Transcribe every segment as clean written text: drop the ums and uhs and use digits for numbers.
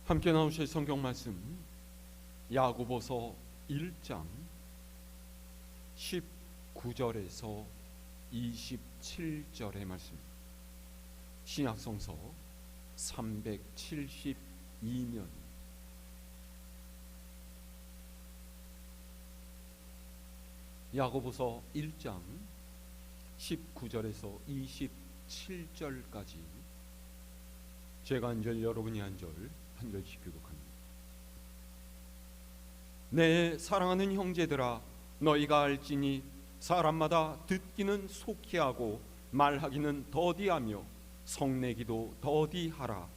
함께 나오실 성경 말씀 야고보서 1장 19절에서 27절의 말씀. 신약성서 372면 야고보서 1장 19절에서 27절까지 제가 한 절, 여러분이 한 절, 한 절씩 교독합니다. 내 사랑하는 형제들아, 너희가 알지니 사람마다 듣기는 속히 하고 말하기는 더디하며 성내기도 더디하라.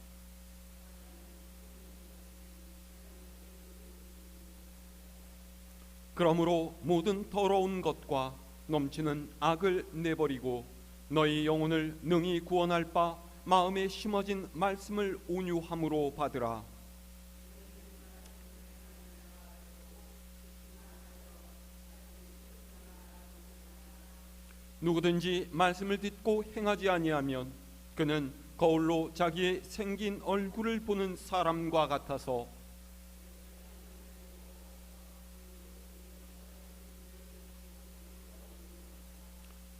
그러므로 모든 더러운 것과 넘치는 악을 내버리고 너희 영혼을 능히 구원할 바 마음에 심어진 말씀을 온유함으로 받으라. 누구든지 말씀을 듣고 행하지 아니하면 그는 거울로 자기의 생긴 얼굴을 보는 사람과 같아서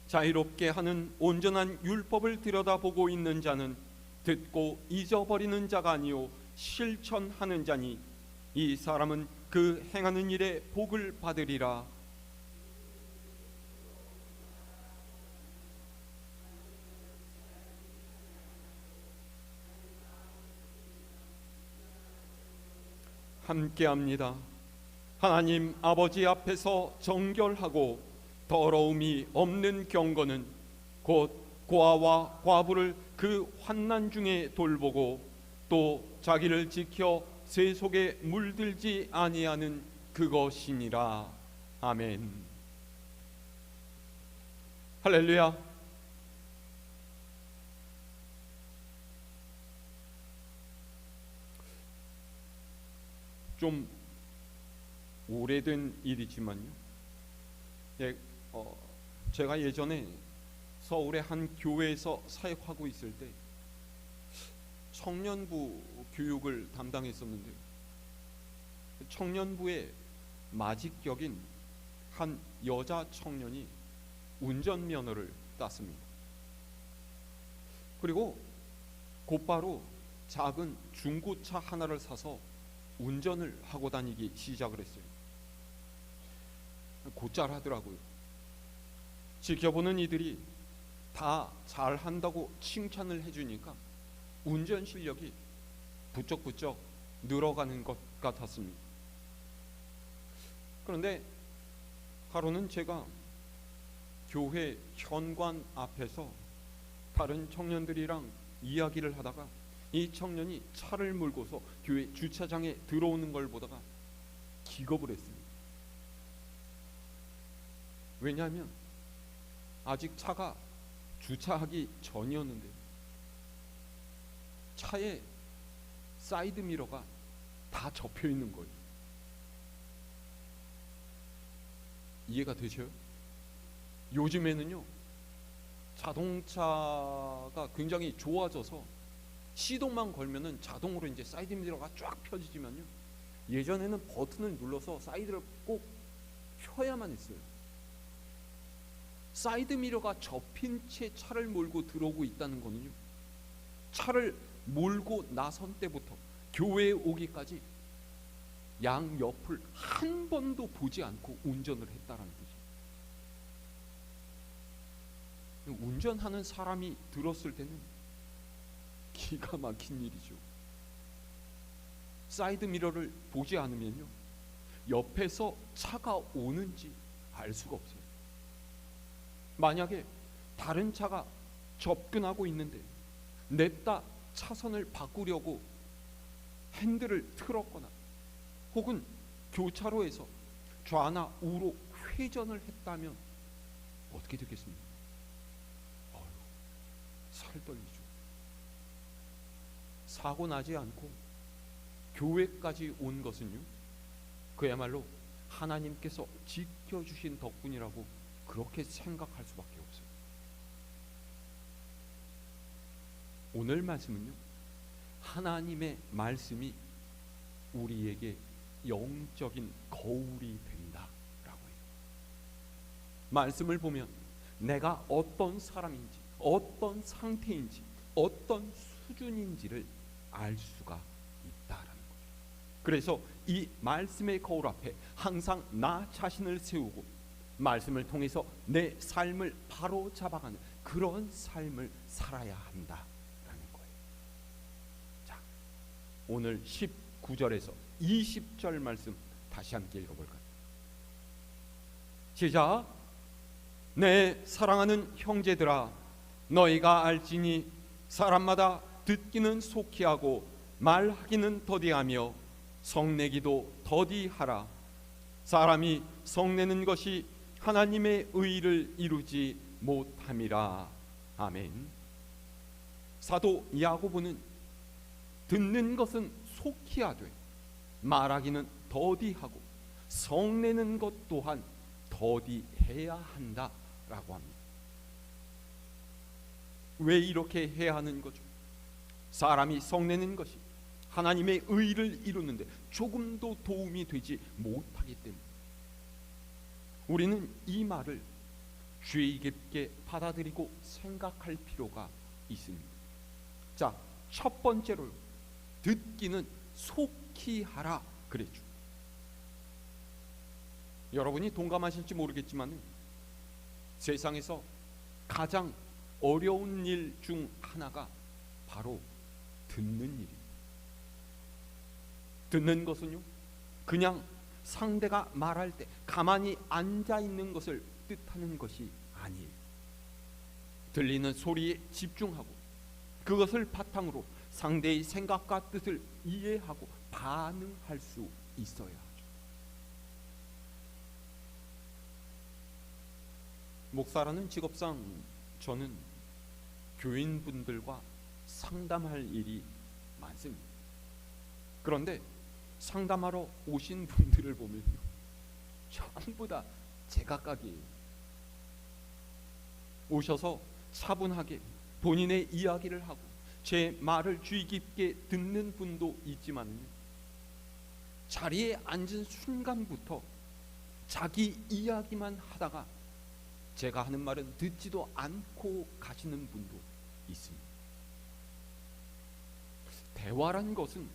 자유롭게 하는 온전한 율법을 들여다보고 있는 자는 듣고 잊어버리는 자가 아니요 실천하는 자니 이 사람은 그 행하는 일에 복을 받으리라. 함께합니다. 하나님 아버지 앞에서 정결하고 더러움이 없는 경건은 곧 고아와 과부를 그 환난 중에 돌보고 또 자기를 지켜 세 속에 물들지 아니하는 그것이니라. 아멘. 할렐루야. 좀 오래된 일이지만요, 제가 예전에 서울의 한 교회에서 사역하고 있을 때 청년부 교육을 담당했었는데요, 청년부의 마직격인 한 여자 청년이 운전면허를 땄습니다. 그리고 곧바로 작은 중고차 하나를 사서 운전을 하고 다니기 시작을 했어요. 곧잘 하더라고요. 지켜보는 이들이 다 잘한다고 칭찬을 해주니까 운전 실력이 부쩍부쩍 늘어가는 것 같았습니다. 그런데 하루는 제가 교회 현관 앞에서 다른 청년들이랑 이야기를 하다가 이 청년이 차를 몰고서 교회 주차장에 들어오는 걸 보다가 기겁을 했습니다. 왜냐하면 아직 차가 주차하기 전이었는데 차에 사이드 미러가 다 접혀 있는 거예요. 이해가 되셔요? 요즘에는요, 자동차가 굉장히 좋아져서 시동만 걸면은 자동으로 이제 사이드 미러가 쫙 펴지지만요, 예전에는 버튼을 눌러서 사이드를 꼭 펴야만 했어요. 사이드 미러가 접힌 채 차를 몰고 들어오고 있다는 거는요, 차를 몰고 나선 때부터 교회에 오기까지 양 옆을 한 번도 보지 않고 운전을 했다라는 거죠. 운전하는 사람이 들었을 때는 기가 막힌 일이죠. 사이드 미러를 보지 않으면요, 옆에서 차가 오는지 알 수가 없어요. 만약에 다른 차가 접근하고 있는데 냅다 차선을 바꾸려고 핸들을 틀었거나 혹은 교차로에서 좌나 우로 회전을 했다면 어떻게 되겠습니까? 살 떨리죠. 사고 나지 않고 교회까지 온 것은요, 그야말로 하나님께서 지켜주신 덕분이라고 그렇게 생각할 수밖에 없어요. 오늘 말씀은요, 하나님의 말씀이 우리에게 영적인 거울이 된다라고 해요. 말씀을 보면 내가 어떤 사람인지, 어떤 상태인지, 어떤 수준인지를 알 수가 있다라는 거죠. 그래서 이 말씀의 거울 앞에 항상 나 자신을 세우고 말씀을 통해서 내 삶을 바로 잡아가는 그런 삶을 살아야 한다라는 거예요. 자, 오늘 19절에서 20절 말씀 다시 함께 읽어볼까요? 시작. 내 사랑하는 형제들아, 너희가 알지니 사람마다 듣기는 속히 하고 말하기는 더디하며 성내기도 더디하라. 사람이 성내는 것이 하나님의 의를 이루지 못함이라. 아멘. 사도 야고보는 듣는 것은 속히 하되 말하기는 더디하고 성내는 것 또한 더디해야 한다라고 합니다. 왜 이렇게 해야 하는 거죠? 사람이 성내는 것이 하나님의 의를 이루는데 조금도 도움이 되지 못하기 때문에 우리는 이 말을 주의 깊게 받아들이고 생각할 필요가 있습니다. 자, 첫 번째로 듣기는 속히 하라 그랬죠. 여러분이 동감하실지 모르겠지만 세상에서 가장 어려운 일 중 하나가 바로 듣는 일입니다. 듣는 것은요, 그냥 상대가 말할 때 가만히 앉아 있는 것을 뜻하는 것이 아니에요. 들리는 소리에 집중하고 그것을 바탕으로 상대의 생각과 뜻을 이해하고 반응할 수 있어야 하죠. 목사라는 직업상 저는 교인분들과 상담할 일이 많습니다. 그런데 상담하러 오신 분들을 보면요, 전부 다 제각각이에요. 오셔서 차분하게 본인의 이야기를 하고 제 말을 주의 깊게 듣는 분도 있지만요, 자리에 앉은 순간부터 자기 이야기만 하다가 제가 하는 말은 듣지도 않고 가시는 분도 있습니다. 대화란 것은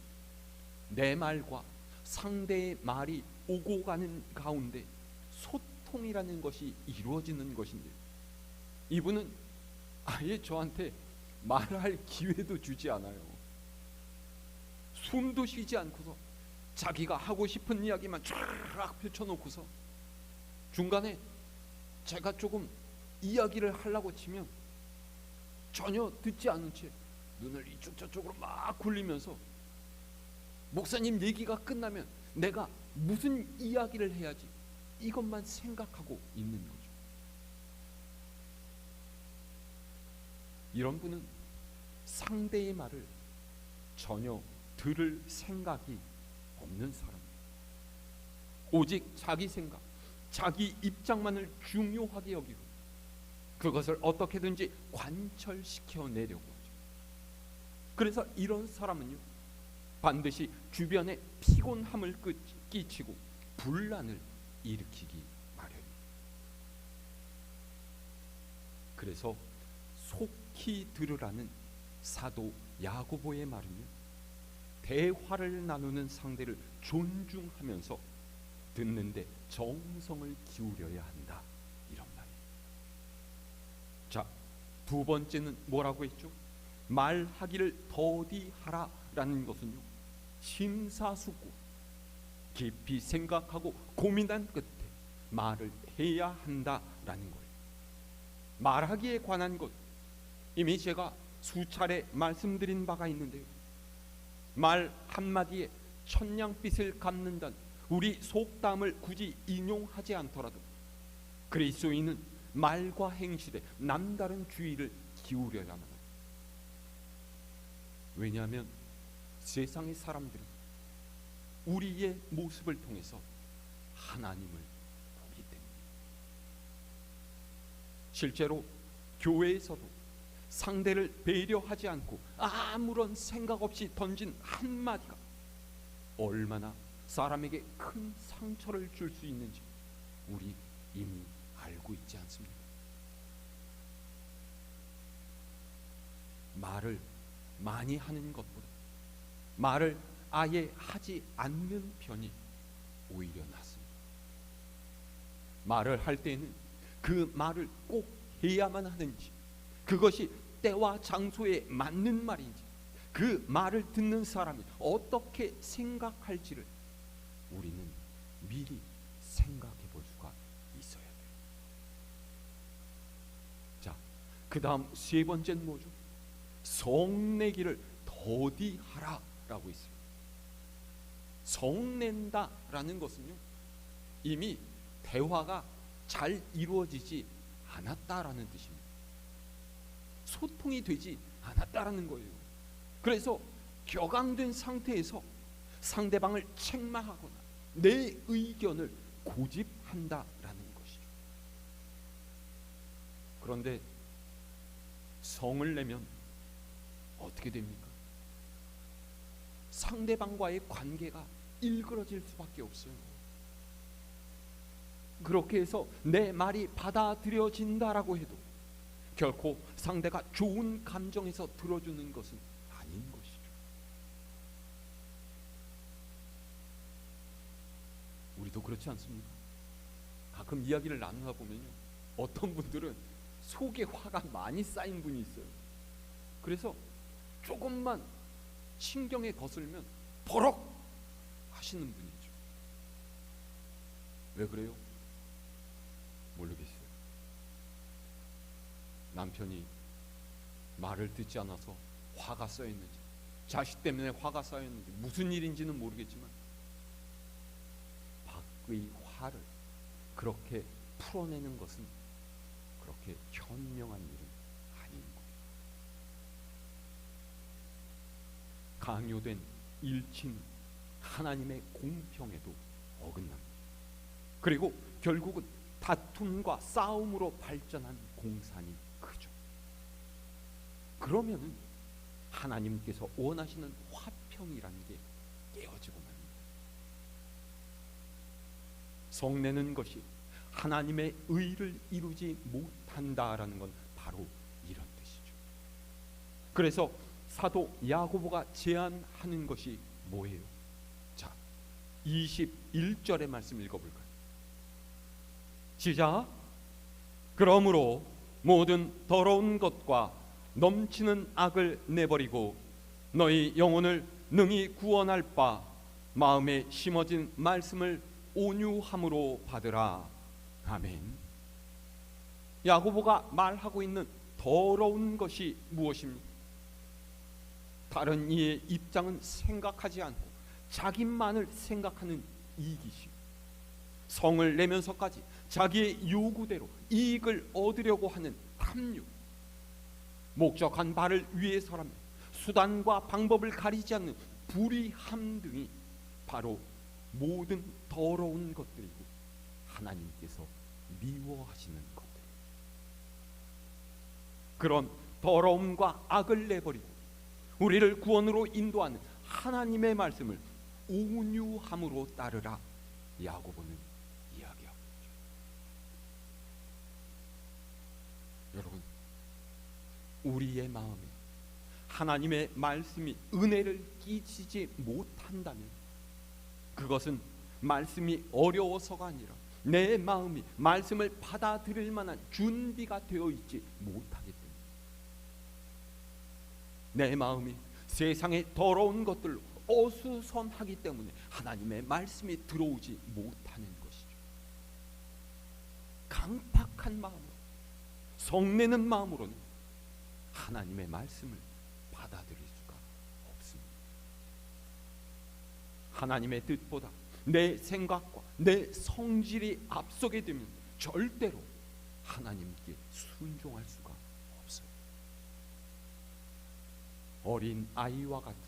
내 말과 상대의 말이 오고 가는 가운데 소통이라는 것이 이루어지는 것인데, 이분은 아예 저한테 말할 기회도 주지 않아요. 숨도 쉬지 않고서 자기가 하고 싶은 이야기만 쫙 펼쳐놓고서 중간에 제가 조금 이야기를 하려고 치면 전혀 듣지 않은 채 눈을 이쪽 저쪽으로 막 굴리면서 목사님 얘기가 끝나면 내가 무슨 이야기를 해야지 이것만 생각하고 있는 거죠. 이런 분은 상대의 말을 전혀 들을 생각이 없는 사람입니다. 오직 자기 생각, 자기 입장만을 중요하게 여기고 그것을 어떻게든지 관철시켜 내려고 하죠. 그래서 이런 사람은요, 반드시 주변에 피곤함을 끼치고 분란을 일으키기 마련입니다. 그래서 속히 들으라는 사도 야고보의 말은요, 대화를 나누는 상대를 존중하면서 듣는데 정성을 기울여야 한다, 이런 말이에요. 자, 두 번째는 뭐라고 했죠? 말하기를 더디하라라는 것은요, 심사숙고 깊이 생각하고 고민한 끝에 말을 해야 한다라는 거예요. 말하기에 관한 것 이미 제가 수차례 말씀드린 바가 있는데요, 말 한마디에 천냥빚을 갚는다는 우리 속담을 굳이 인용하지 않더라도 그리스도인은 말과 행실에 남다른 주의를 기울여야만 합니다. 왜냐하면 세상의 사람들은 우리의 모습을 통해서 하나님을 보기 때문에. 실제로 교회에서도 상대를 배려하지 않고 아무런 생각 없이 던진 한마디가 얼마나 사람에게 큰 상처를 줄 수 있는지 우리 이미 알고 있지 않습니까? 말을 많이 하는 것보다 말을 아예 하지 않는 편이 오히려 낫습니다. 말을 할 때는 그 말을 꼭 해야만 하는지, 그것이 때와 장소에 맞는 말인지, 그 말을 듣는 사람이 어떻게 생각할지를 우리는 미리 생각해 볼 수가 있어야 돼요. 자, 그 다음 세 번째는 뭐죠? 성내기를 더디하라 라고 있습니다. 성낸다라는 것은요, 이미 대화가 잘 이루어지지 않았다라는 뜻입니다. 소통이 되지 않았다라는 거예요. 그래서 격앙된 상태에서 상대방을 책망하거나 내 의견을 고집한다라는 것이죠. 그런데 성을 내면 어떻게 됩니까? 상대방과의 관계가 일그러질 수밖에 없어요. 그렇게 해서 내 말이 받아들여진다라고 해도 결코 상대가 좋은 감정에서 들어주는 것은 아닌 것이죠. 우리도 그렇지 않습니까? 가끔 이야기를 나누다 보면요, 어떤 분들은 속에 화가 많이 쌓인 분이 있어요. 그래서 조금만 신경에 거슬면 버럭 하시는 분이죠. 왜 그래요? 모르겠어요. 남편이 말을 듣지 않아서 화가 쌓였는지, 자식 때문에 화가 쌓였는지, 무슨 일인지는 모르겠지만 밖의 화를 그렇게 풀어내는 것은 그렇게 현명한 일은 아닌 거예요. 강요된 일치는 하나님의 공평에도 어긋납니다. 그리고 결국은 다툼과 싸움으로 발전한 공산이 크죠. 그러면은 하나님께서 원하시는 화평이라는 게 깨어지고 맙니다. 성내는 것이 하나님의 의를 이루지 못한다라는 건 바로 이런 뜻이죠. 그래서 사도 야고보가 제안하는 것이 뭐예요? 자, 21절의 말씀 읽어볼까요? 시작. 그러므로 모든 더러운 것과 넘치는 악을 내버리고 너희 영혼을 능히 구원할 바 마음에 심어진 말씀을 온유함으로 받으라. 아멘. 야고보가 말하고 있는 더러운 것이 무엇입니까? 다른 이의 입장은 생각하지 않고 자기만을 생각하는 이기심, 성을 내면서까지 자기의 요구대로 이익을 얻으려고 하는 탐욕, 목적한 바를 위해서라면 수단과 방법을 가리지 않는 불의함 등이 바로 모든 더러운 것들이고 하나님께서 미워하시는 것들이에요. 그런 더러움과 악을 내버리고 우리를 구원으로 인도하는 하나님의 말씀을 온유함으로 따르라. 야고보는 이야기하고 있죠. 여러분, 우리의 마음에 하나님의 말씀이 은혜를 끼치지 못한다면 그것은 말씀이 어려워서가 아니라 내 마음이 말씀을 받아들일 만한 준비가 되어 있지 못하기 때문에, 내 마음이 세상의 더러운 것들로 어수선하기 때문에 하나님의 말씀이 들어오지 못하는 것이죠. 강팍한 마음으로, 성내는 마음으로는 하나님의 말씀을 받아들일 수가 없습니다. 하나님의 뜻보다 내 생각과 내 성질이 앞서게 되면 절대로 하나님께 순종할 수가 없어요. 어린 아이와 같은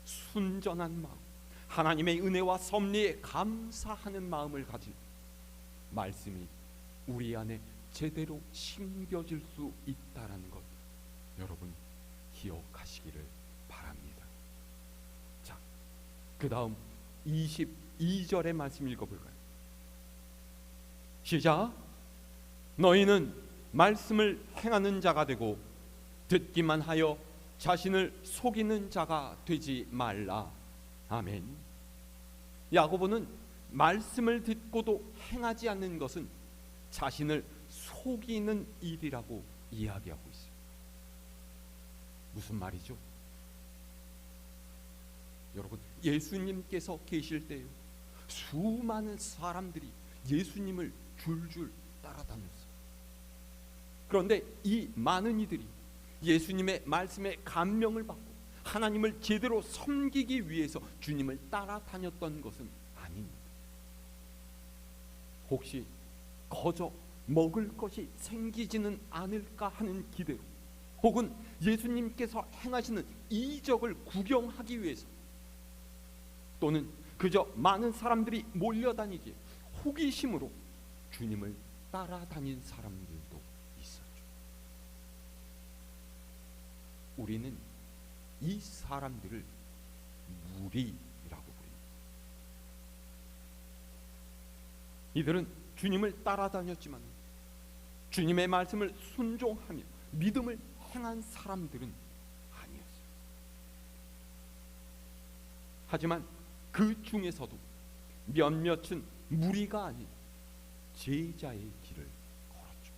순전한 마음, 하나님의 은혜와 섭리에 감사하는 마음을 가진 말씀이 우리 안에 제대로 심겨질 수 있다는 것, 여러분 기억하시기를 바랍니다. 자, 그 다음 22절의 말씀 읽어볼까요? 시작. 너희는 말씀을 행하는 자가 되고 듣기만 하여 자신을 속이는 자가 되지 말라. 아멘. 야고보는 말씀을 듣고도 행하지 않는 것은 자신을 속이는 일이라고 이야기하고 있어요. 무슨 말이죠? 여러분, 예수님께서 계실 때요, 수많은 사람들이 예수님을 줄줄 따라다녔어요. 그런데 이 많은 이들이 예수님의 말씀에 감명을 받고 하나님을 제대로 섬기기 위해서 주님을 따라다녔던 것은 아닙니다. 혹시 거저 먹을 것이 생기지는 않을까 하는 기대로, 혹은 예수님께서 행하시는 이적을 구경하기 위해서, 또는 그저 많은 사람들이 몰려다니기에 호기심으로 주님을 따라다닌 사람들도 있었죠. 우리는 이 사람들을 무리라고 부릅니다. 이들은 주님을 따라다녔지만 주님의 말씀을 순종하며 믿음을 행한 사람들은 아니었어요. 하지만 그 중에서도 몇몇은 무리가 아닌 제자의 길을 걸었죠.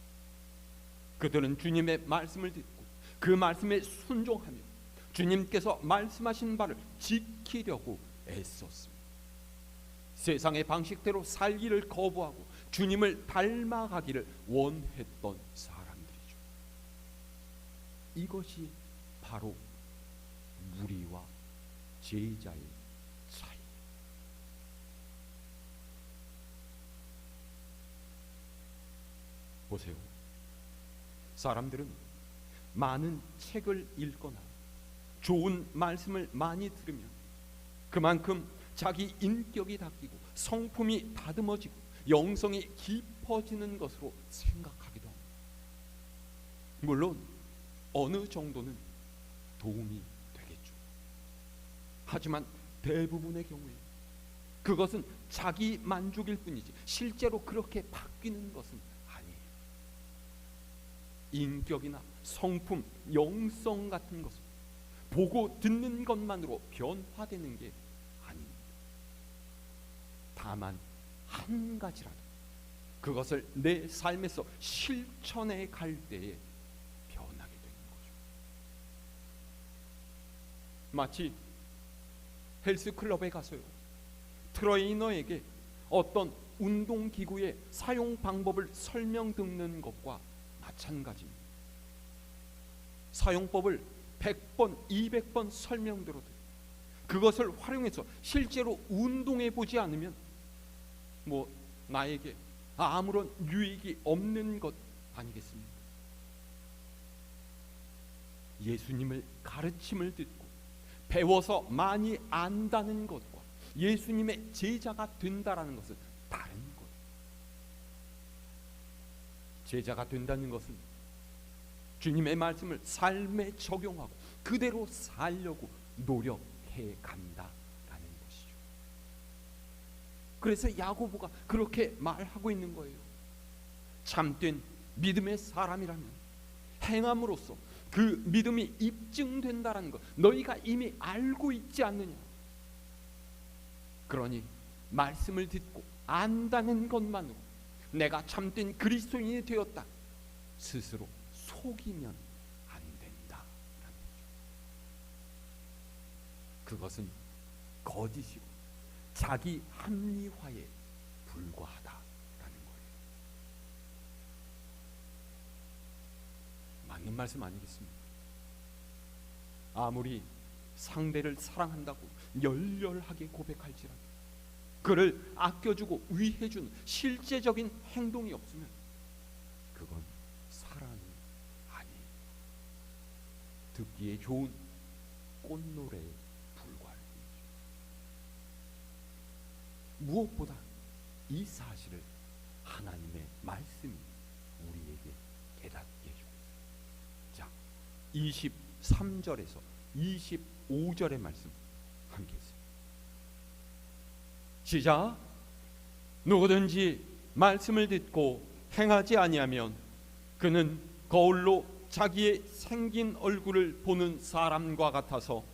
그들은 주님의 말씀을 듣고 그 말씀에 순종하며 주님께서 말씀하신 바를 지키려고 애썼습니다. 세상의 방식대로 살기를 거부하고 주님을 닮아가기를 원했던 사람들이죠. 이것이 바로 무리와 제자의 차이. 보세요. 사람들은 많은 책을 읽거나 좋은 말씀을 많이 들으면 그만큼 자기 인격이 닦이고 성품이 다듬어지고 영성이 깊어지는 것으로 생각하기도 합니다. 물론 어느 정도는 도움이 되겠죠. 하지만 대부분의 경우에 그것은 자기 만족일 뿐이지 실제로 그렇게 바뀌는 것은 아니에요. 인격이나 성품, 영성 같은 것은 보고 듣는 것만으로 변화되는 게 아닙니다. 다만 한 가지라도 그것을 내 삶에서 실천해 갈 때에 변하게 되는 거죠. 마치 헬스클럽에 가서요, 트레이너에게 어떤 운동기구의 사용 방법을 설명 듣는 것과 마찬가지입니다. 사용법을 100번, 200번 설명들어도 그것을 활용해서 실제로 운동해 보지 않으면 나에게 아무런 유익이 없는 것 아니겠습니까? 예수님을 가르침을 듣고 배워서 많이 안다는 것과 예수님의 제자가 된다라는 것은 다른 거예요. 제자가 된다는 것은 주님의 말씀을 삶에 적용하고 그대로 살려고 노력해 간다라는 것이죠. 그래서 야고보가 그렇게 말하고 있는 거예요. 참된 믿음의 사람이라면 행함으로써 그 믿음이 입증된다라는 것 너희가 이미 알고 있지 않느냐. 그러니 말씀을 듣고 안다는 것만으로 내가 참된 그리스도인이 되었다 스스로 속이면 안 된다라는 거죠. 그것은 거짓이고 자기 합리화에 불과하다라는 거예요. 맞는 말씀 아니겠습니까? 아무리 상대를 사랑한다고 열렬하게 고백할지라도 그를 아껴주고 위해주는 실제적인 행동이 없으면 그건 사랑이 아니에요. 듣기에 좋은 꽃노래에 불과할 뿐이죠. 무엇보다 이 사실을 하나님의 말씀이 우리에게 깨닫게 해주고 있어요. 자, 23절에서 25절의 말씀 함께 했습니다. 시작. 누구든지 말씀을 듣고 행하지 아니하면 그는 거울로 자기의 생긴 얼굴을 보는 사람과 같아서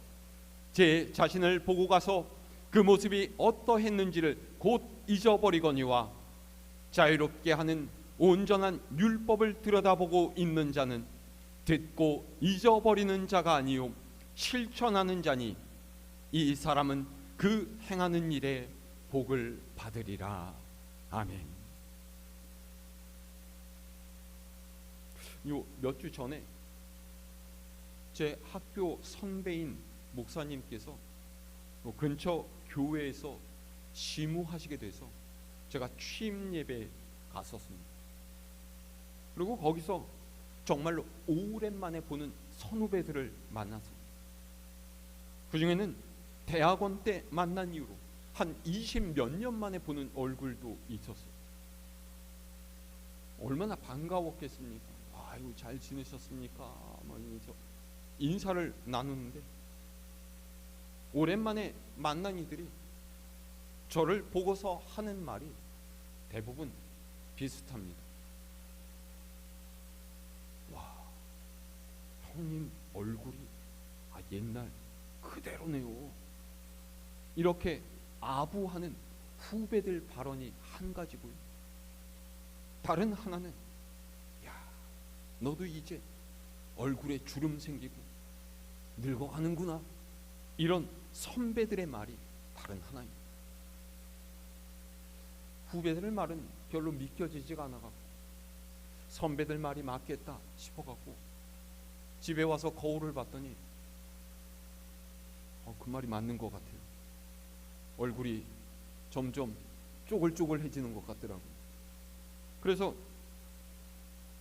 제 자신을 보고 가서 그 모습이 어떠했는지를 곧 잊어버리거니와 자유롭게 하는 온전한 율법을 들여다보고 있는 자는 듣고 잊어버리는 자가 아니요 실천하는 자니 이 사람은 그 행하는 일에 복을 받으리라. 아멘. 요 몇 주 전에 제 학교 선배인 목사님께서 근처 교회에서 시무하시게 돼서 제가 취임 예배에 갔었습니다. 그리고 거기서 정말로 오랜만에 보는 선후배들을 만났습니다. 그 중에는 대학원 때 만난 이후로 한 20 몇 년 만에 보는 얼굴도 있었어요. 얼마나 반가웠겠습니까? 아유, 잘 지내셨습니까? 하면서 인사를 나누는데 오랜만에 만난 이들이 저를 보고서 하는 말이 대부분 비슷합니다. 와, 형님 얼굴이 옛날 그대로네요. 이렇게 아부하는 후배들 발언이 한 가지고요. 다른 하나는 야, 너도 이제 얼굴에 주름 생기고 늙어가는구나. 이런 선배들의 말이 다른 하나입니다. 후배들의 말은 별로 믿겨지지가 않아갖고 선배들 말이 맞겠다 싶어갖고 집에 와서 거울을 봤더니 그 말이 맞는 것 같아요. 얼굴이 점점 쪼글쪼글해지는 것 같더라고요. 그래서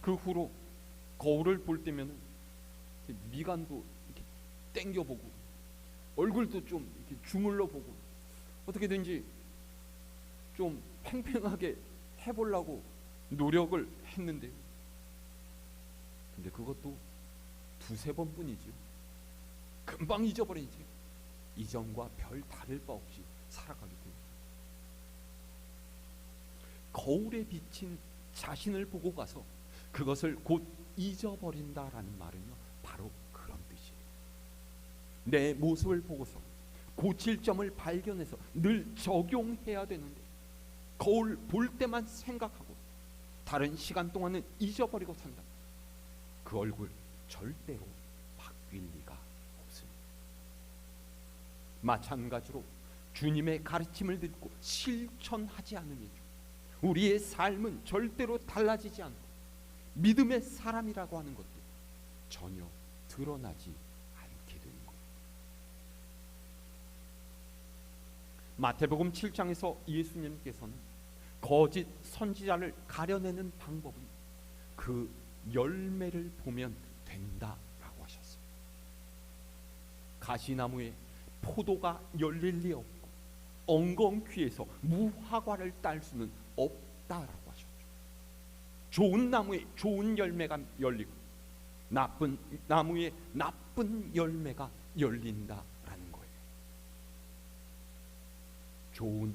그 후로 거울을 볼 때면 미간도 이렇게 땡겨보고 얼굴도 좀 이렇게 주물러 보고 어떻게든지 좀 팽팽하게 해보려고 노력을 했는데요. 근데 그것도 두세 번뿐이죠. 금방 잊어버리지. 이전과 별 다를 바 없이 살아가게 돼요. 거울에 비친 자신을 보고 가서 그것을 곧 잊어버린다라는 말은요, 바로 그런 뜻이에요. 내 모습을 보고서 고칠 점을 발견해서 늘 적용해야 되는데 거울 볼 때만 생각하고 다른 시간 동안은 잊어버리고 산다. 그 얼굴 절대로 바뀔 리가 없습니다. 마찬가지로 주님의 가르침을 듣고 실천하지 않으면 우리의 삶은 절대로 달라지지 않고 믿음의 사람이라고 하는 것도 전혀 드러나지 않게 되는 거예요. 마태복음 7장에서 예수님께서는 거짓 선지자를 가려내는 방법은 그 열매를 보면 된다라고 하셨어요. 가시나무에 포도가 열릴 리 없고 엉겅퀴에서 무화과를 딸 수는 없다라고 하셨죠. 좋은 나무에 좋은 열매가 열리고 나쁜 나무에 나쁜 열매가 열린다라는 거예요. 좋은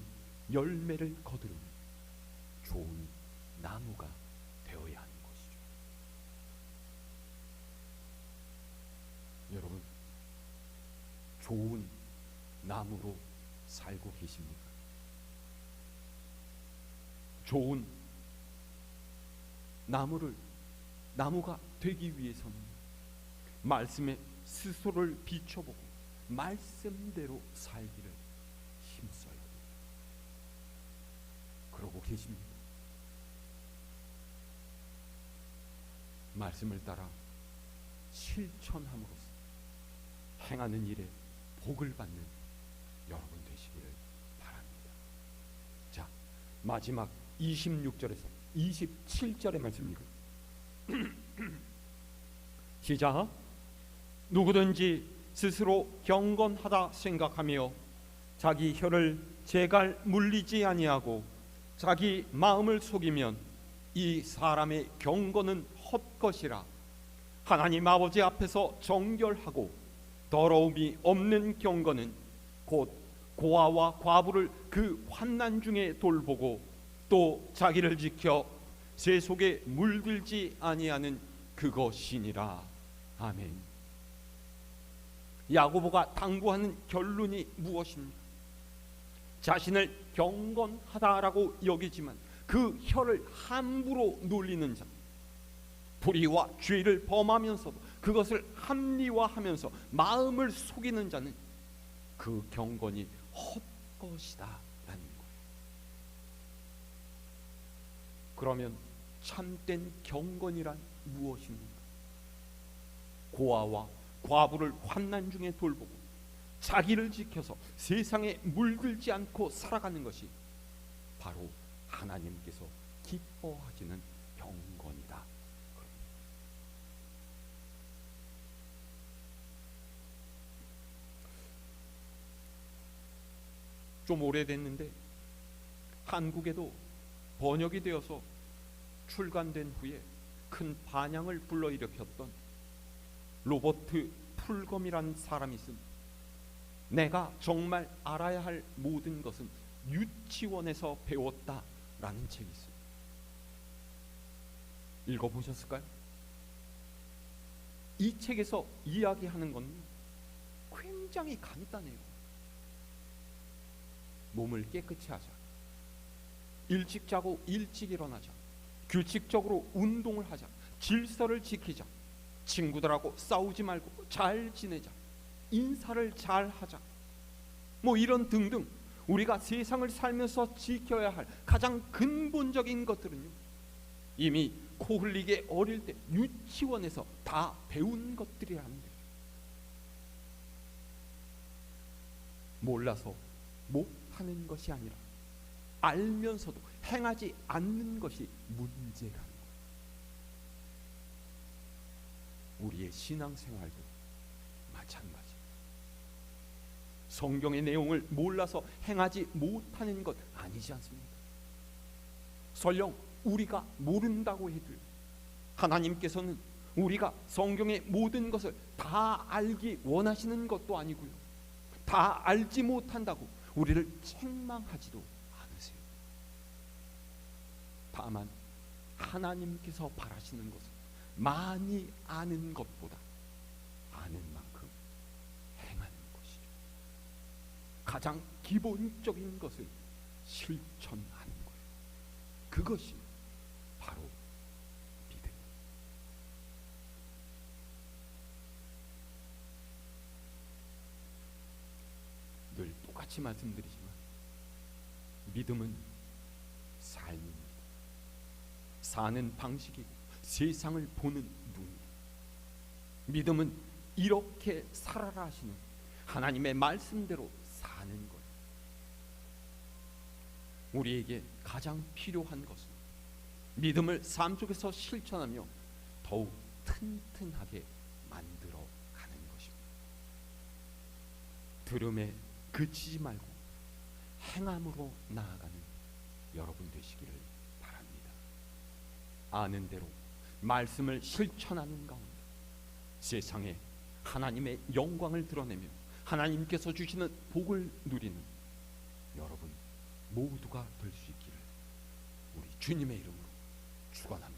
열매를 거두려면 좋은 나무가 되어야 하는 것이죠. 여러분, 좋은 나무로 살고 계십니까? 좋은 나무가 되기 위해서는 말씀에 스스로를 비춰보고 말씀대로 살기를 힘써야 돼요. 그러고 계십니다. 말씀을 따라 실천함으로써 행하는 일에 복을 받는 여러분 되시기를 바랍니다. 자, 마지막 26절에서 27절의 말씀입니다. 시작. 누구든지 스스로 경건하다 생각하며 자기 혀를 제갈 물리지 아니하고 자기 마음을 속이면 이 사람의 경건은 헛것이라. 하나님 아버지 앞에서 정결하고 더러움이 없는 경건은 곧 고아와 과부를 그 환난 중에 돌보고 또 자기를 지켜 새 속에 물들지 아니하는 그것이니라. 아멘. 야고보가 당부하는 결론이 무엇입니까? 자신을 경건하다라고 여기지만 그 혀를 함부로 놀리는 자, 불의와 죄를 범하면서도 그것을 합리화하면서 마음을 속이는 자는 그 경건이 헛것이다 라는 거예요. 그러면 참된 경건이란 무엇입니까? 고아와 과부를 환난 중에 돌보고 자기를 지켜서 세상에 물들지 않고 살아가는 것이 바로 하나님께서 기뻐하시는 경건이다. 좀 오래됐는데 한국에도 번역이 되어서 출간된 후에 큰 반향을 불러일으켰던 로버트 풀검이라는 사람이 쓴 내가 정말 알아야 할 모든 것은 유치원에서 배웠다라는 책이 있습니다. 읽어보셨을까요? 이 책에서 이야기하는 건 굉장히 간단해요. 몸을 깨끗이 하자, 일찍 자고 일찍 일어나자, 규칙적으로 운동을 하자, 질서를 지키자, 친구들하고 싸우지 말고 잘 지내자, 인사를 잘 하자, 뭐 이런 등등 우리가 세상을 살면서 지켜야 할 가장 근본적인 것들은요, 이미 코 흘리게 어릴 때 유치원에서 다 배운 것들이라는데, 몰라서 못하는 것이 아니라 알면서도 행하지 않는 것이 문제라는 거예요. 우리의 신앙생활도 마찬가지. 성경의 내용을 몰라서 행하지 못하는 것 아니지 않습니까? 설령 우리가 모른다고 해도 하나님께서는 우리가 성경의 모든 것을 다 알기 원하시는 것도 아니고요, 다 알지 못한다고 우리를 책망하지도 않으세요. 다만 하나님께서 바라시는 것은 많이 아는 것보다 아는 만큼 행하는 것이죠. 가장 기본적인 것을 실천하는 거예요. 그것이 바로 믿음. 늘 똑같이 말씀드리지만 믿음은 삶입니다. 사는 방식이고 세상을 보는 눈이에요. 믿음은 이렇게 살아라 하시는 하나님의 말씀대로 사는 거예요. 우리에게 가장 필요한 것은 믿음을 삶 속에서 실천하며 더욱 튼튼하게 만들어 가는 것입니다. 들음에 그치지 말고 행함으로 나아가는 여러분 되시기를 바랍니다. 아는 대로 말씀을 실천하는 가운데 세상에 하나님의 영광을 드러내며 하나님께서 주시는 복을 누리는 여러분 모두가 될 수 있기를 우리 주님의 이름으로 축원합니다.